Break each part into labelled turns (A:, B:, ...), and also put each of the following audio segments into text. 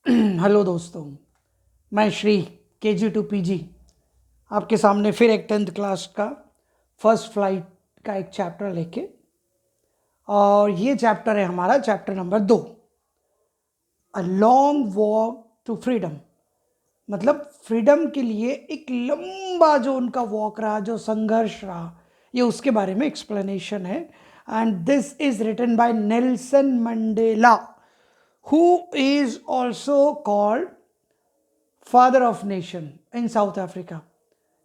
A: Hello दोस्तों, मैं Shri KG to PG आपके सामने फिर एक 10th क्लास का फर्स्ट फ्लाइट का एक चैप्टर लेके, और ये चैप्टर है हमारा chapter number 2, a long walk to freedom. मतलब फ्रीडम के लिए एक लंबा जो उनका वॉक रहा, जो संघर्ष रहा, ये उसके बारे में एक्सप्लेनेशन है। And this is written by Nelson Mandela, who is also called father of nation in South Africa,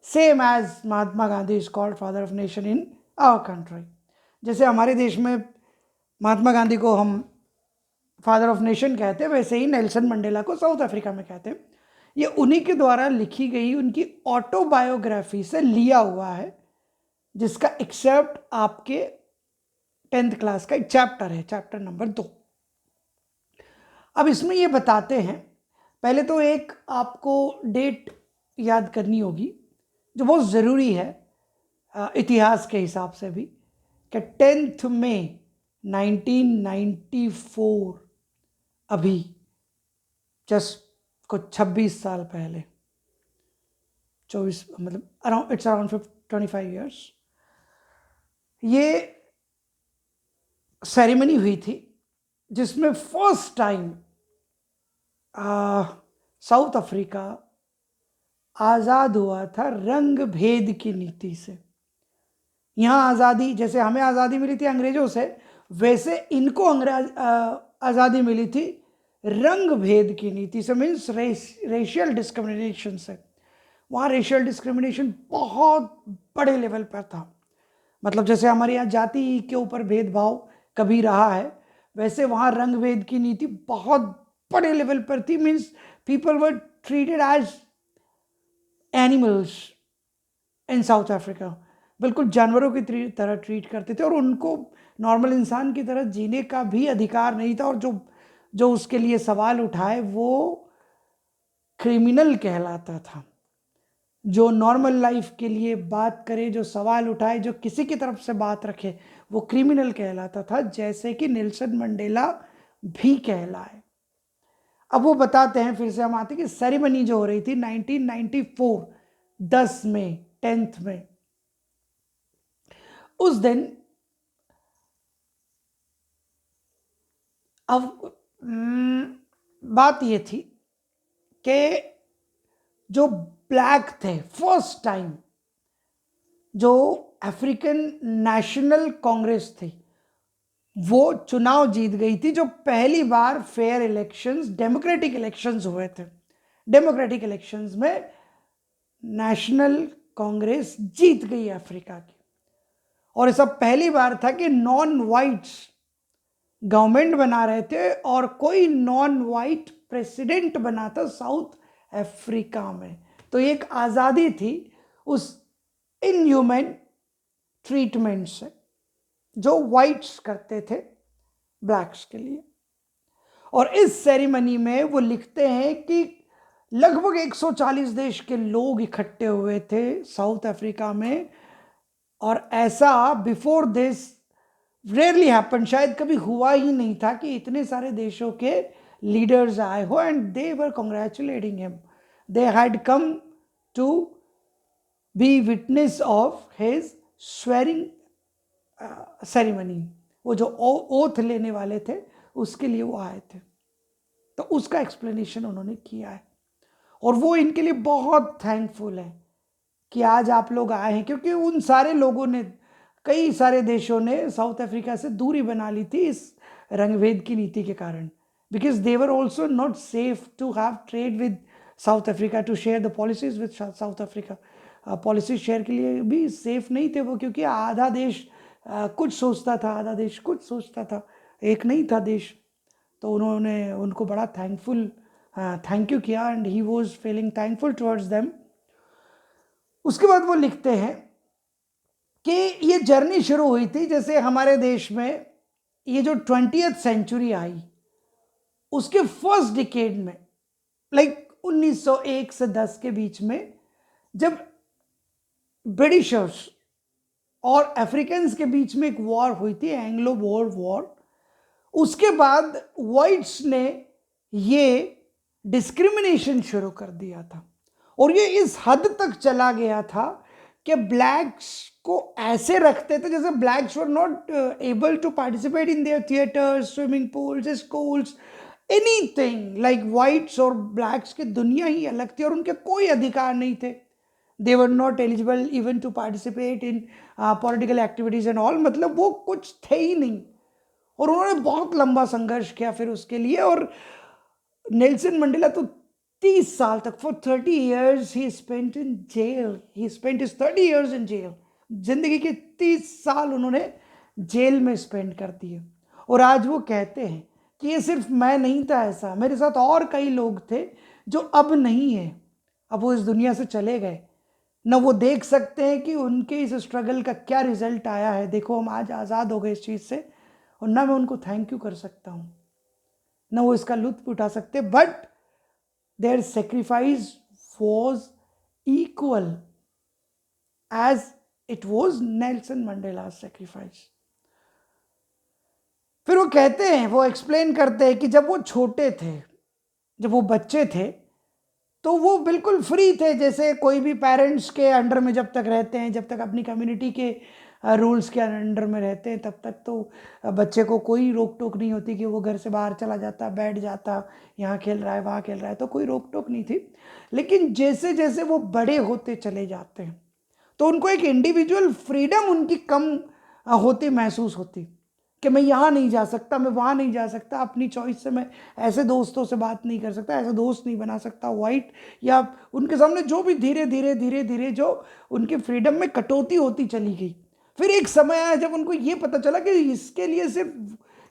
A: same as Mahatma Gandhi is called father of nation in our country। जैसे हमारे देश में महात्मा गांधी को हम फादर ऑफ नेशन कहते हैं, वैसे ही Nelson Mandela को साउथ अफ्रीका में कहते हैं। ये उन्हीं के द्वारा लिखी गई उनकी ऑटोबायोग्राफी से लिया हुआ है, जिसका एक्सेप्ट आपके 10th क्लास का एक चैप्टर है, चैप्टर नंबर 2। अब इसमें ये बताते हैं, पहले तो एक आपको डेट याद करनी होगी जो बहुत ज़रूरी है इतिहास के हिसाब से भी, कि 10 मई 1994, अभी जस्ट कुछ 26 साल पहले, 24 मतलब अराउंड इट्स अराउंड 25 ईयर्स, ये सेरेमनी हुई थी जिसमें फर्स्ट टाइम साउथ अफ्रीका आज़ाद हुआ था रंग भेद की नीति से। यहाँ आज़ादी, जैसे हमें आज़ादी मिली थी अंग्रेजों से, वैसे इनको आज़ादी मिली थी रंग भेद की नीति से, मीन्स रेशियल डिस्क्रिमिनेशन से। वहाँ रेशियल डिस्क्रिमिनेशन बहुत बड़े लेवल पर था। मतलब जैसे हमारे यहाँ जाति के ऊपर भेदभाव कभी रहा है, वैसे वहाँ रंग भेद की नीति बहुत बड़े लेवल पर थी। Means people were treated as animals in South Africa, बिल्कुल जानवरों की तरह ट्रीट करते थे, और उनको नॉर्मल इंसान की तरह जीने का भी अधिकार नहीं था। और जो उसके लिए सवाल उठाए वो क्रिमिनल कहलाता था। जो नॉर्मल लाइफ के लिए बात करे, जो सवाल उठाए, जो किसी की तरफ से बात रखे, वो क्रिमिनल कहलाता था, जैसे कि नेल्सन मंडेला भी कहलाए। अब वो बताते हैं, फिर से हम आते हैं कि सेरेमनी जो हो रही थी 1994 10 में 10th में, उस दिन अब बात ये थी कि जो ब्लैक थे, फर्स्ट टाइम जो अफ्रीकन नेशनल कांग्रेस थी, वो चुनाव जीत गई थी। जो पहली बार फेयर इलेक्शंस, डेमोक्रेटिक इलेक्शंस हुए थे, डेमोक्रेटिक इलेक्शंस में नेशनल कांग्रेस जीत गई अफ्रीका की। और ये सब पहली बार था कि नॉन वाइट्स गवर्नमेंट बना रहे थे और कोई नॉन वाइट प्रेसिडेंट बना था साउथ अफ्रीका में। तो एक आज़ादी थी उस इनह्यूमन ट्रीटमेंट से जो वाइट्स करते थे ब्लैक्स के लिए। और इस सेरेमनी में वो लिखते हैं कि लगभग 140 देश के लोग इकट्ठे हुए थे साउथ अफ्रीका में, और ऐसा बिफोर दिस रेयरली हैपन, शायद कभी हुआ ही नहीं था कि इतने सारे देशों के लीडर्स आए हो। And they were congratulating him, they had come to be witness of his swearing ceremony. वो जो ओथ लेने वाले थे उसके लिए वो आए थे, तो उसका एक्सप्लेनेशन उन्होंने किया है। और वो इनके लिए बहुत थैंकफुल है कि आज आप लोग आए हैं, क्योंकि उन सारे लोगों ने, कई सारे देशों ने साउथ अफ्रीका से दूरी बना ली थी इस रंगभेद की नीति के कारण, because they were also not safe to have trade with South Africa, to share the policies with South Africa. Policy share के लिए भी सेफ नहीं थे वो, क्योंकि आधा देश कुछ सोचता था, आधा देश कुछ सोचता था, एक नहीं था देश। तो उन्होंने उनको बड़ा थैंक यू किया, and he was feeling thankful towards them. उसके बाद वो लिखते हैं कि ये जर्नी शुरू हुई थी, जैसे हमारे देश में ये जो 20th सेंचुरी आई, उसके फर्स्ट डिकेड में, लाइक 1901 से 10 के बीच में, जब ब्रिटिशर्स और अफ्रीकन्स के बीच में एक वॉर हुई थी, एंग्लो बोर वॉर। उसके बाद वाइट्स ने ये डिस्क्रिमिनेशन शुरू कर दिया था। और ये इस हद तक चला गया था कि ब्लैक्स को ऐसे रखते थे जैसे blacks were not able to participate in their theatres, swimming pools, schools, anything. Like whites और ब्लैक्स की दुनिया ही अलग थी और उनके कोई अधिकार नहीं थे। They were not eligible even to participate in political activities and all, मतलब वो कुछ थे ही नहीं। और उन्होंने बहुत लंबा संघर्ष किया फिर उसके लिए। और नेल्सन मंडेला तो 30 साल तक, for 30 years he spent in jail, he spent his 30 years in jail. जिंदगी के 30 साल उन्होंने जेल में स्पेंड कर दिए। और आज वो कहते हैं कि ये सिर्फ मैं नहीं था, ऐसा मेरे साथ और कई लोग थे जो अब नहीं है, अब वो इस दुनिया से चले गए। न वो देख सकते हैं कि उनके इस स्ट्रगल का क्या रिजल्ट आया है। देखो हम आज आज़ाद हो गए इस चीज़ से, और ना मैं उनको थैंक यू कर सकता हूँ, न वो इसका लुत्फ उठा सकते, but their sacrifice was equal as it was Nelson Mandela sacrifice. फिर वो कहते हैं, वो एक्सप्लेन करते हैं कि जब वो छोटे थे, जब वो बच्चे थे, तो वो बिल्कुल फ्री थे, जैसे कोई भी पेरेंट्स के अंडर में जब तक रहते हैं, जब तक अपनी कम्युनिटी के रूल्स के अंडर में रहते हैं, तब तक तो बच्चे को कोई रोक टोक नहीं होती कि वो घर से बाहर चला जाता, बैठ जाता, यहाँ खेल रहा है वहाँ खेल रहा है, तो कोई रोक टोक नहीं थी। लेकिन जैसे जैसे वो बड़े होते चले जाते हैं तो उनको एक इंडिविजुअल फ्रीडम उनकी कम होती महसूस होती कि मैं यहाँ नहीं जा सकता, मैं वहाँ नहीं जा सकता, अपनी चॉइस से मैं ऐसे दोस्तों से बात नहीं कर सकता, ऐसे दोस्त नहीं बना सकता वाइट, या उनके सामने जो भी धीरे धीरे धीरे धीरे जो उनकी फ्रीडम में कटौती होती चली गई। फिर एक समय आया जब उनको ये पता चला कि इसके लिए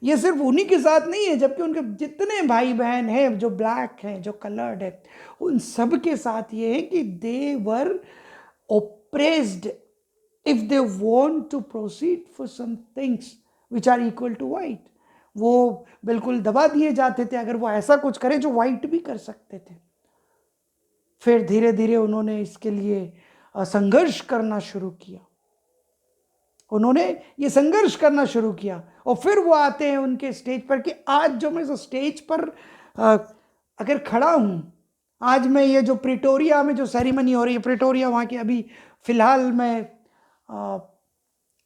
A: ये सिर्फ उन्हीं के साथ नहीं है, जबकि उनके जितने भाई बहन हैं जो ब्लैक हैं, जो कलर्ड है, उन सब के साथ ये है कि दे वर oppressed if they want to proceed for some things which are equal to white। वो बिल्कुल दबा दिए जाते थे अगर वो ऐसा कुछ करें जो वाइट भी कर सकते थे। फिर धीरे धीरे उन्होंने इसके लिए संघर्ष करना शुरू किया, उन्होंने ये संघर्ष करना शुरू किया। और फिर वो आते हैं उनके स्टेज पर कि आज जो मैं स्टेज पर अगर खड़ा हूँ, आज मैं ये जो प्रिटोरिया में जो सेरेमनी हो रही है, प्रिटोरिया वहाँ की अभी फ़िलहाल मैं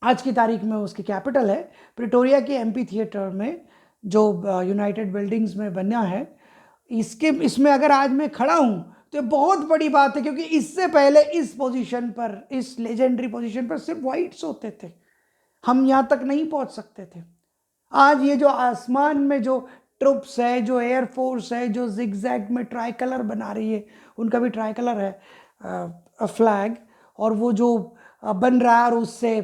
A: आज की तारीख में उसकी कैपिटल है, प्रिटोरिया के एमपी थिएटर में जो यूनाइटेड बिल्डिंग्स में बना है, इसमें अगर आज मैं खड़ा हूँ तो बहुत बड़ी बात है, क्योंकि इससे पहले इस पोजीशन पर, इस लेजेंडरी पोजीशन पर सिर्फ वाइट्स होते थे, हम यहाँ तक नहीं पहुँच सकते थे। आज ये जो आसमान में जो ट्रुप्स है, जो एयरफोर्स है, जो जिगजैग में ट्राई कलर बना रही है, उनका भी ट्राई कलर है फ्लैग, और वो जो बन रहा है और उससे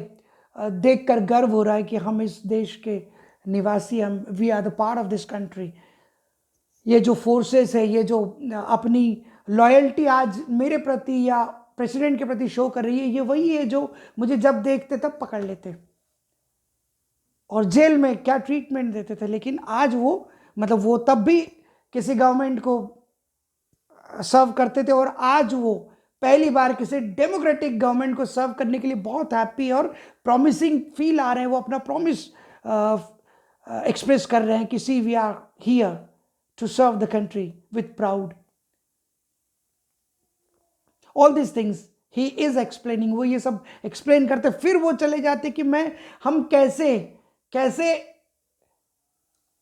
A: देखकर गर्व हो रहा है कि हम इस देश के निवासी, हम we are the part of this country. ये जो फोर्सेस है, ये जो अपनी लॉयल्टी आज मेरे प्रति या प्रेसिडेंट के प्रति शो कर रही है, ये वही है जो मुझे जब देखते तब पकड़ लेते और जेल में क्या ट्रीटमेंट देते थे। लेकिन आज वो, मतलब वो तब भी किसी गवर्नमेंट को सर्व करते थे, और आज वो पहली बार किसी डेमोक्रेटिक गवर्नमेंट को सर्व करने के लिए बहुत हैप्पी और प्रॉमिसिंग फील आ रहे हैं। वो अपना प्रॉमिस एक्सप्रेस कर रहे हैं कि see we are here to serve the country with proud. All this things he is explaining, वो ये सब एक्सप्लेन करते, फिर वो चले जाते कि हम कैसे कैसे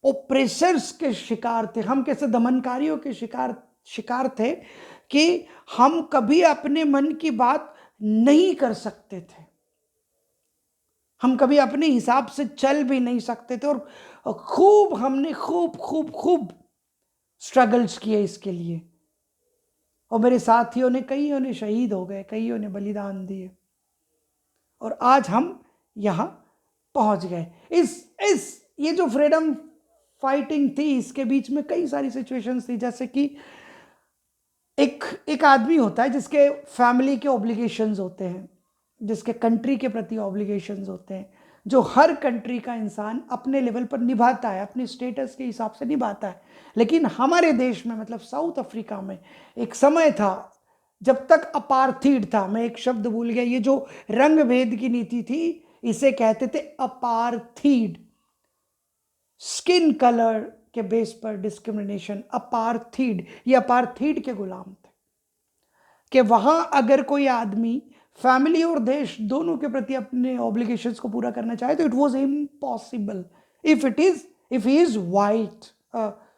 A: ओप्रेसर्स के शिकार थे, हम कैसे दमनकारियों के शिकार थे कि हम कभी अपने मन की बात नहीं कर सकते थे, हम कभी अपने हिसाब से चल भी नहीं सकते थे। और हमने खूब स्ट्रगल्स किए इसके लिए, और मेरे साथियों ने, कईयों ने शहीद हो गए, कईयों ने बलिदान दिए, और आज हम यहाँ पहुँच गए। ये जो फ्रीडम फाइटिंग थी, इसके बीच में कई सारी सिचुएशंस थी, जैसे कि एक आदमी होता है जिसके फैमिली के ऑब्लिगेशंस होते हैं, जिसके कंट्री के प्रति ऑब्लिगेशंस होते हैं, जो हर कंट्री का इंसान अपने लेवल पर निभाता है, अपने स्टेटस के हिसाब से निभाता है। लेकिन हमारे देश में, मतलब साउथ अफ्रीका में, एक समय था जब तक अपार्थीड था, मैं एक शब्द भूल गया, ये जो रंग भेद की नीति थी, इसे कहते थे अपार्थीड। स्किन कलर, के बेस पर डिस्क्रिमिनेशन, अपार्थीड, ये अपार्थीड के गुलाम थे कि वहां अगर कोई आदमी फैमिली और देश दोनों के प्रति अपने ऑब्लिगेशंस को पूरा करना चाहे तो it was impossible if he is white,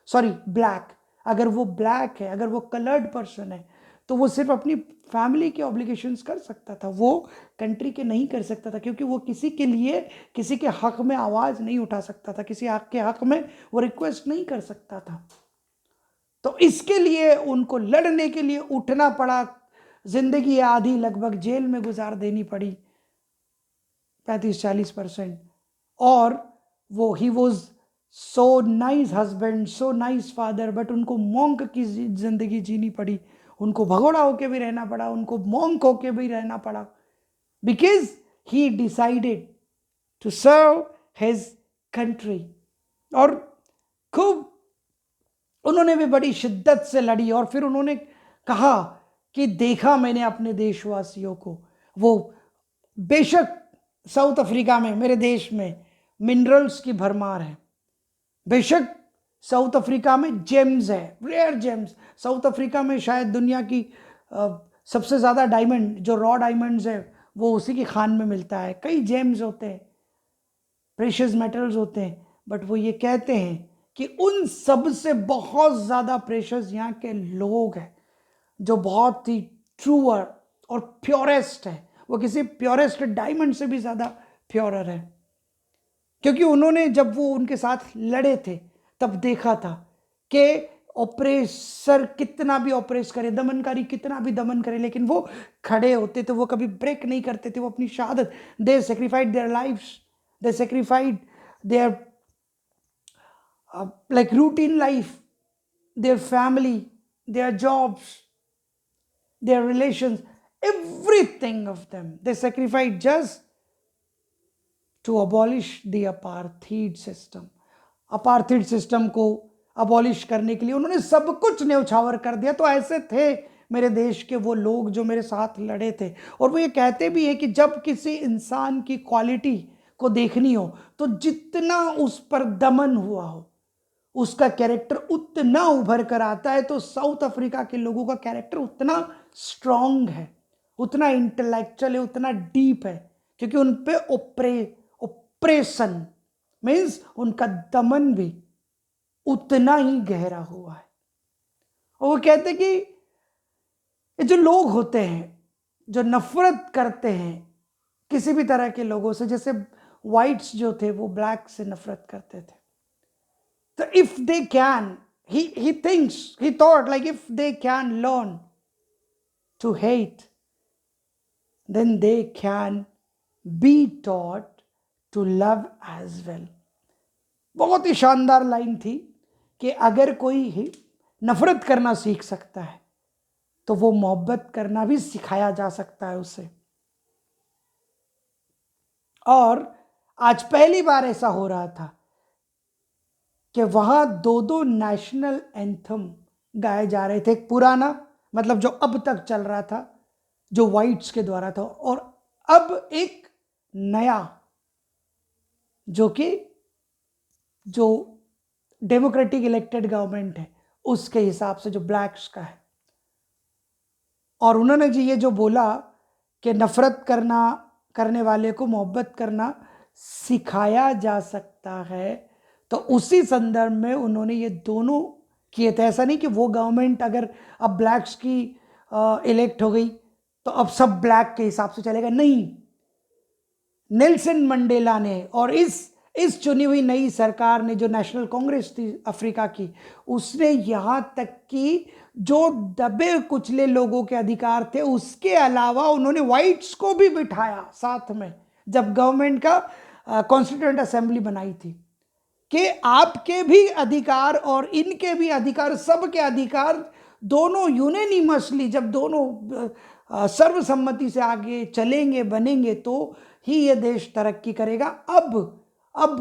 A: sorry black, अगर वो ब्लैक है, अगर वो कलर्ड पर्सन है, तो वो सिर्फ अपनी फैमिली के ऑब्लिगेशंस कर सकता था, वो कंट्री के नहीं कर सकता था, क्योंकि वो किसी के लिए, किसी के हक में आवाज नहीं उठा सकता था, किसी हक के हक में वो रिक्वेस्ट नहीं कर सकता था। तो इसके लिए उनको लड़ने के लिए उठना पड़ा, जिंदगी आधी लगभग जेल में गुजार देनी पड़ी, 35-40%। और वो he was so nice husband, so nice father, but उनको मॉन्क की जिंदगी जीनी पड़ी, उनको भगोड़ा होके भी रहना पड़ा, उनको मॉन्क होके भी रहना पड़ा, because he decided to serve his country. और खूब उन्होंने भी बड़ी शिद्दत से लड़ी, और फिर उन्होंने कहा कि देखा मैंने अपने देशवासियों को, वो बेशक साउथ अफ्रीका में, मेरे देश में मिनरल्स की भरमार है, बेशक साउथ अफ्रीका में जेम्स है, रेयर जेम्स, साउथ अफ्रीका में शायद दुनिया की सबसे ज़्यादा डायमंड, जो रॉ डायमंड्स है वो उसी की खान में मिलता है, कई जेम्स होते हैं, प्रेशियस मेटल्स होते हैं, बट वो ये कहते हैं कि उन सब से बहुत ज़्यादा प्रेशियस यहाँ के लोग हैं, जो बहुत ही ट्रूअर और प्योरेस्ट है, वो किसी प्योरेस्ट डायमंड से भी ज़्यादा प्योरर है, क्योंकि उन्होंने जब वो उनके साथ लड़े थे तब देखा था कि ऑपरेसर कितना भी ऑपरेस करे, दमनकारी कितना भी दमन करे, लेकिन वो खड़े होते थे, वो कभी ब्रेक नहीं करते थे, वो अपनी शहादत, they sacrificed their lifes, they sacrificed their like routine life, their family, their jobs, their relations, everything of them they sacrificed just to abolish the apartheid system. apartheid system को abolish करने के लिए उन्होंने सब कुछ न्यौछावर कर दिया। तो ऐसे थे मेरे देश के वो लोग जो मेरे साथ लड़े थे, और वो ये कहते भी हैं कि जब किसी इंसान की क्वालिटी को देखनी हो तो जितना उस पर दमन हुआ हो उसका कैरेक्टर उतना उभर कर आता है। तो साउथ अफ्रीका के लोगों का कैरेक्टर उतना स्ट्रांग है, उतना इंटेलेक्चुअल है, उतना डीप है, क्योंकि उन पे ऑपरेशन मीन्स उनका दमन भी उतना ही गहरा हुआ है। और वो कहते कि ये जो लोग होते हैं जो नफरत करते हैं किसी भी तरह के लोगों से, जैसे वाइट्स जो थे वो ब्लैक से नफरत करते थे, so if they can, he thought like if they can learn to hate, then they can be taught to love as well. बहुत ही शानदार लाइन थी कि अगर कोई ही नफरत करना सीख सकता है तो वो मोहब्बत करना भी सिखाया जा सकता है उससे। और आज पहली बार ऐसा हो रहा था कि वहां दो नेशनल एंथम गाए जा रहे थे, एक पुराना मतलब जो अब तक चल रहा था जो वाइट्स के द्वारा था, और अब एक नया जो कि जो डेमोक्रेटिक इलेक्टेड गवर्नमेंट है उसके हिसाब से जो ब्लैक्स का है। और उन्होंने जी ये जो बोला कि नफरत करने वाले को मोहब्बत करना सिखाया जा सकता है, तो उसी संदर्भ में उन्होंने ये दोनों किए थे। ऐसा नहीं कि वो गवर्नमेंट अगर अब ब्लैक्स की इलेक्ट हो गई तो अब सब ब्लैक के हिसाब से चलेगा, नहीं। नेल्सन मंडेला ने और इस चुनी हुई नई सरकार ने जो नेशनल कांग्रेस थी अफ्रीका की, उसने यहाँ तक कि जो दबे कुचले लोगों के अधिकार थे उसके अलावा उन्होंने वाइट्स को भी बिठाया साथ में जब गवर्नमेंट का कॉन्स्टिट्यूएंट असेंबली बनाई थी, कि आपके भी अधिकार और इनके भी अधिकार, सबके अधिकार दोनों यूनेनिमसली जब दोनों सर्वसम्मति से आगे चलेंगे बनेंगे तो ही ये देश तरक्की करेगा। अब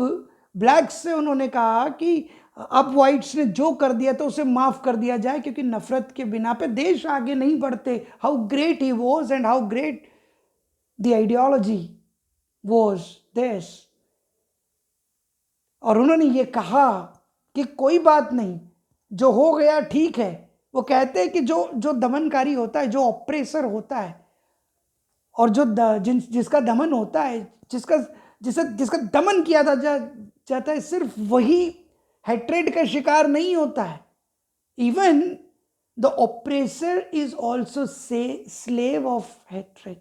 A: ब्लैक्स से उन्होंने कहा कि अब वाइट्स ने जो कर दिया तो उसे माफ कर दिया जाए, क्योंकि नफरत के बिना पे देश आगे नहीं बढ़ते। How great he was and how great the ideology was this. और उन्होंने ये कहा कि कोई बात नहीं, जो हो गया ठीक है। वो कहते हैं कि जो जो दमनकारी होता है, जो ऑपरेसर होता है, और जो जिसका दमन होता है, जिसका जिसका दमन किया जाता है, सिर्फ वही हेट्रेड का शिकार नहीं होता है। Even the oppressor is also say slave of hatred.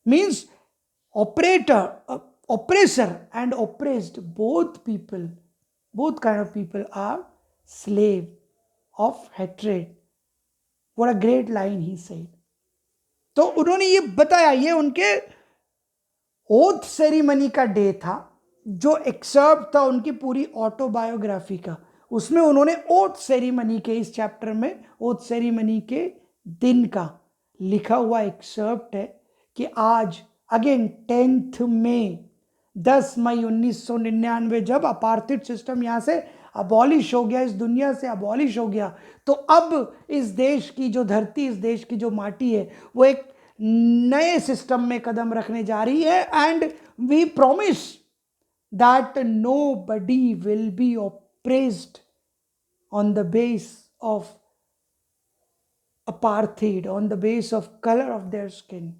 A: Means oppressor and oppressed, both kind of people are slave of hatred. What a great line he said. तो उन्होंने ये बताया, ये उनके ओथ सेरेमनी का डे था, जो एक्सर्प्ट था उनकी पूरी ऑटोबायोग्राफी का। उसमें उन्होंने ओथ सेरेमनी के, इस चैप्टर में ओथ सेरेमनी के दिन का लिखा हुआ एक्सर्प्ट है कि आज अगेन 10 मई 10 मई 1999 जब अपार्थिड सिस्टम यहाँ से अबॉलिश हो गया, इस दुनिया से अबॉलिश हो गया, तो अब इस देश की जो धरती, इस देश की जो माटी है, वो एक नए सिस्टम में कदम रखने जा रही है। And we promise that nobody will be oppressed on the base of apartheid, on the base of color of their skin.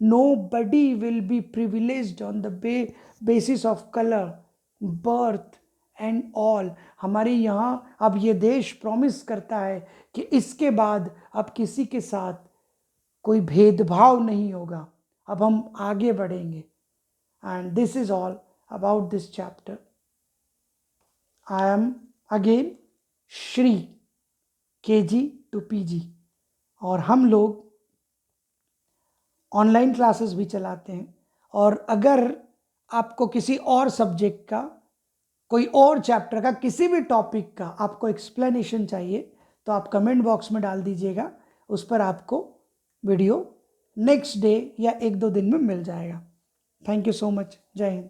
A: Nobody will be privileged on the basis of color, birth and all. हमारे यहाँ अब ये देश promise करता है कि इसके बाद अब किसी के साथ कोई भेदभाव नहीं होगा, अब हम आगे बढ़ेंगे। And this is all about this chapter. I am again Shri KG to PG, और हम लोग ऑनलाइन क्लासेस भी चलाते हैं। और अगर आपको किसी और सब्जेक्ट का, कोई और चैप्टर का, किसी भी टॉपिक का आपको एक्सप्लेनेशन चाहिए, तो आप कमेंट बॉक्स में डाल दीजिएगा, उस पर आपको वीडियो नेक्स्ट डे या 1-2 दिन में मिल जाएगा। Thank you so much. जय हिंद।